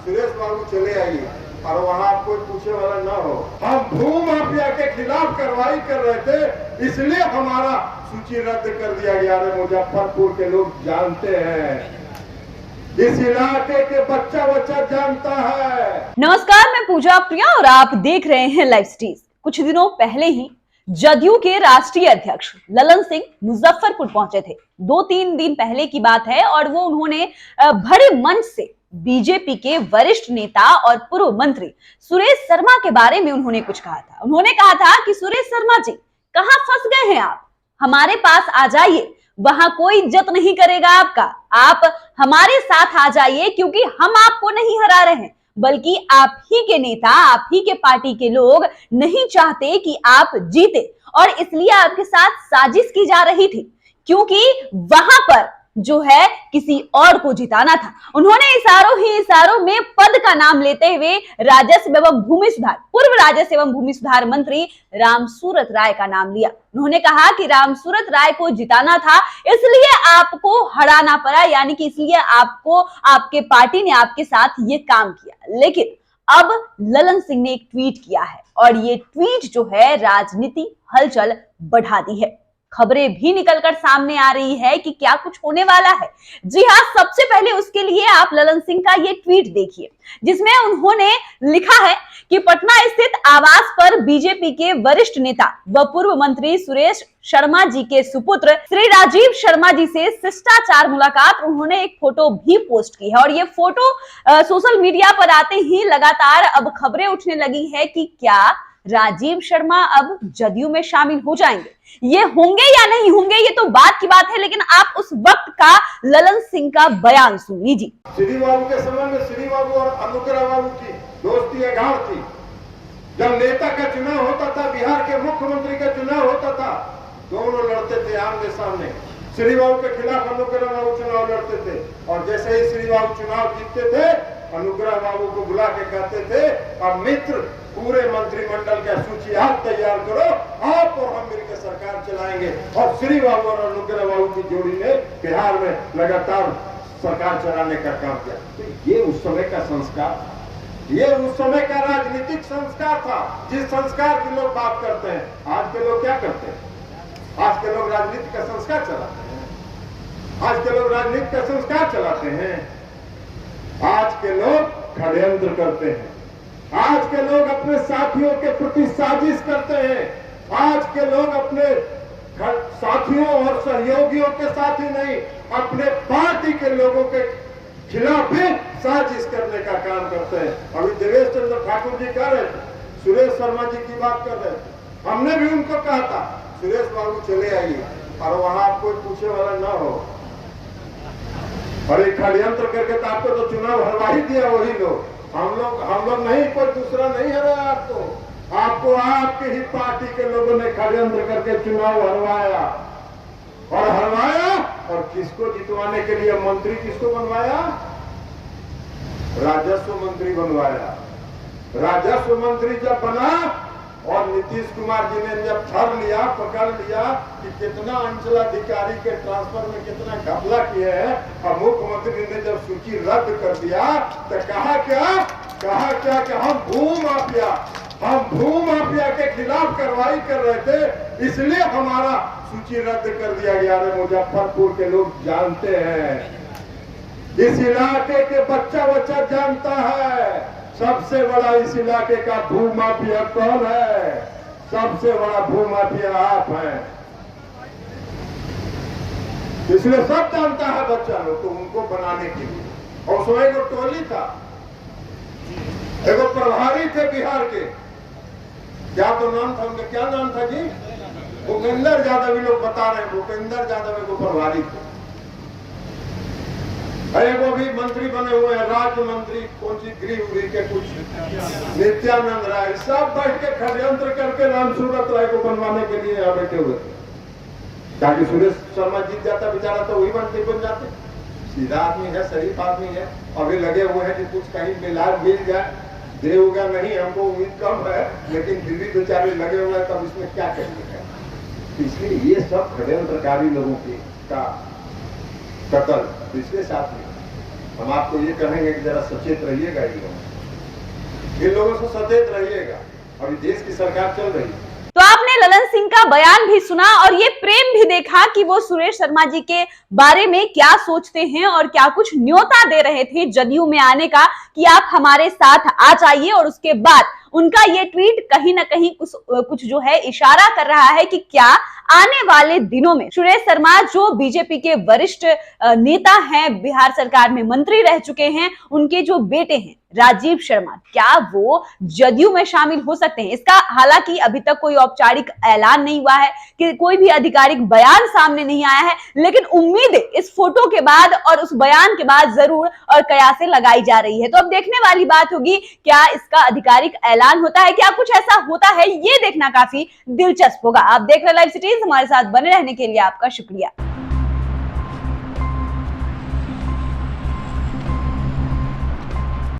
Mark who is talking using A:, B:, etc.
A: सुरेश बाबू चले आइए और वहाँ कोई पूछे वाला ना हो। हम भू माफिया के खिलाफ कार्रवाई कर रहे थे, इसलिए हमारा सूची रद्द कर दिया गया। मुजफ्फरपुर के लोग जानते हैं, इस इलाके के बच्चा जानता है।
B: नमस्कार, मैं पूजा प्रिया और आप देख रहे हैं लाइव स्ट्रीम। कुछ दिनों पहले ही जदयू के राष्ट्रीय अध्यक्ष ललन सिंह मुजफ्फरपुर पहुंचे थे। 2-3 दिन पहले की बात है और वो उन्होंने बड़े मंच से बीजेपी के वरिष्ठ नेता और पूर्व मंत्री सुरेश शर्मा के बारे में उन्होंने कुछ कहा था। उन्होंने कहा था कि सुरेश शर्मा जी, कहां फंस गए हैं आप, हमारे पास आ जाइए, वहां कोई इज्जत नहीं करेगा आपका, आप हमारे साथ आ जाइए, क्योंकि हम आपको नहीं हरा रहे हैं, बल्कि आप ही के नेता, आप ही के पार्टी के लोग नहीं चाहते कि आप जीते और इसलिए आपके साथ साजिश की जा रही थी, क्योंकि वहां पर जो है किसी और को जिताना था। उन्होंने इशारों में पद का नाम लेते हुए राजस्व एवं भूमि सुधार, पूर्व राजस्व एवं भूमि सुधार मंत्री रामसूरत राय का नाम लिया। उन्होंने कहा कि रामसूरत राय को जिताना था, इसलिए आपको हराना पड़ा, यानी कि इसलिए आपको, आपके पार्टी ने आपके साथ ये काम किया। लेकिन अब ललन सिंह ने एक ट्वीट किया है और ये ट्वीट जो है राजनीति हलचल बढ़ा दी है। खबरें भी निकलकर सामने आ रही है कि क्या कुछ होने वाला है। जी हां, सबसे पहले उसके लिए आप ललन सिंह का ये ट्वीट देखिए, जिसमें उन्होंने लिखा है कि पटना स्थित आवास पर बीजेपी के वरिष्ठ नेता व पूर्व मंत्री सुरेश शर्मा जी के सुपुत्र श्री राजीव शर्मा जी से शिष्टाचार मुलाकात। उन्होंने एक फोटो भी पोस्ट की है और ये फोटो सोशल मीडिया पर आते ही लगातार अब खबरें उठने लगी है कि क्या राजीव शर्मा अब जदयू में शामिल हो जाएंगे। ये होंगे या नहीं होंगे ये तो बात की बात है, लेकिन आप उस वक्त का ललन सिंह का बयान सुन लीजिए।
A: श्री बाबू के समय में श्री बाबू और अनुग्रह बाबू की दोस्ती अगाढ़ थी। जब नेता का चुनाव होता था, बिहार के मुख्यमंत्री का चुनाव होता था, दोनों लड़ते थे आमने सामने। श्री बाबू के खिलाफ अनुग्रह बाबू चुनाव लड़ते थे और जैसे ही श्री बाबू चुनाव जीतते थे, अनुग्रह बाबू को बुला के कहते थे, अब मित्र पूरे मंत्रिमंडल का सूची आप तैयार करो, आप और हम मिलकर सरकार चलाएंगे। और श्री बाबू और अनुग्रह बाबू की जोड़ी ने बिहार में लगातार सरकार चलाने का काम किया। तो ये उस समय का संस्कार, ये उस समय का राजनीतिक संस्कार था, जिस संस्कार की लोग बात करते हैं। आज के लोग क्या करते हैं? आज के लोग राजनीति का संस्कार चलाते हैं। आज के लोग राजनीति का संस्कार चलाते हैं। आज के लोग षड्यंत्र करते हैं। आज के लोग अपने साथियों के प्रति साजिश करते हैं। आज के लोग अपने साथियों और सहयोगियों के साथ ही नहीं, अपने पार्टी के लोगों के खिलाफ भी साजिश करने का काम करते हैं। अभी देवेश चंद्र ठाकुर जी कह रहे थे, सुरेश शर्मा जी की बात कर रहे थे, हमने भी उनको कहा था सुरेश बाबू चले आइए और वहां कोई पूछे वाला ना हो। और एक षड्यंत्र करके तो आपको तो चुनाव हरवा ही दिया वही लोग। हम लोग नहीं, कोई दूसरा नहीं हराया आपको आपके ही पार्टी के लोगों ने षड्यंत्र करके चुनाव हरवाया और किसको जितवाने के लिए मंत्री किसको बनवाया? राजस्व मंत्री बनवाया। राजस्व मंत्री जब बना और नीतीश कुमार जी ने जब पकड़ लिया कि कितना अंचलाधिकारी के ट्रांसफर में कितना घपला किए हैं, और मुख्यमंत्री ने जब सूची रद्द कर दिया तो कहा क्या कि हम भू माफिया के खिलाफ कार्रवाई कर रहे थे, इसलिए हमारा सूची रद्द कर दिया गया। मुजफ्फरपुर के लोग जानते हैं, इस इलाके के बच्चा जानता है। सबसे बड़ा इस इलाके का भू माफिया कौन है? सबसे बड़ा भू माफिया आप हैं। इसलिए सब जानता है बच्चा लोग, तो उनको बनाने के लिए। और उसमें एगो टोली था, एगो प्रभारी थे बिहार के, क्या तो नाम था उनका, क्या नाम था जी? भूपेंद्र यादव। लोग बता रहे हैं भूपेंद्र यादव एगो प्रभारी थे। वो भी मंत्री बने हुए हैं, राज्य मंत्री, कौन सी गृह के कुछ, नित्यानंद राय, सब बैठ के षड्यंत्र करके रामसूरत राय को बनवाने के लिए यहाँ बैठे हुए थे, ताकि सुरेश शर्मा जीत जाता बेचारा तो वही मंत्री बन जाते। सीधा आदमी है, शरीफ आदमी है, अभी लगे हुए हैं कि कुछ कहीं मिल जाए। दे होगा नहीं, हमको उम्मीद कम है, लेकिन फिर भी बेचारे लगे हुए हैं, तब इसमें क्या करेंगे? इसलिए ये सब षड्यंत्रकारी लोगों के का कतल इसके साथ में हम आपको ये कहेंगे कि जरा सचेत रहिएगा इन लोगों से सचेत रहिएगा। अभी देश की सरकार चल रही है।
B: तो आपने ललन सिंह का बयान भी सुना और ये प्रेम भी देखा कि वो सुरेश शर्मा जी के बारे में क्या सोचते हैं और क्या कुछ न्योता दे रहे थे जदयू में आने का कि आप हमारे साथ आ जाइए। और उसके बाद उनका ये ट्वीट कहीं ना कहीं कुछ जो है इशारा कर रहा है कि क्या आने वाले दिनों में सुरेश शर्मा जो बीजेपी के वरिष्ठ नेता हैं, बिहार सरकार में मंत्री रह चुके हैं, उनके जो बेटे हैं राजीव शर्मा, क्या वो जदयू में शामिल हो सकते हैं। इसका हालांकि अभी तक कोई औपचारिक ऐलान नहीं हुआ है कि कोई भी आधिकारिक बयान सामने नहीं आया है, लेकिन उम्मीद इस फोटो के बाद और उस बयान के बाद जरूर और कयासे लगाई जा रही है। तो अब देखने वाली बात होगी क्या इसका आधिकारिक ऐलान होता है, क्या कुछ ऐसा होता है, ये देखना काफी दिलचस्प होगा। आप देख रहे लाइव सिटीज, हमारे साथ बने रहने के लिए आपका शुक्रिया।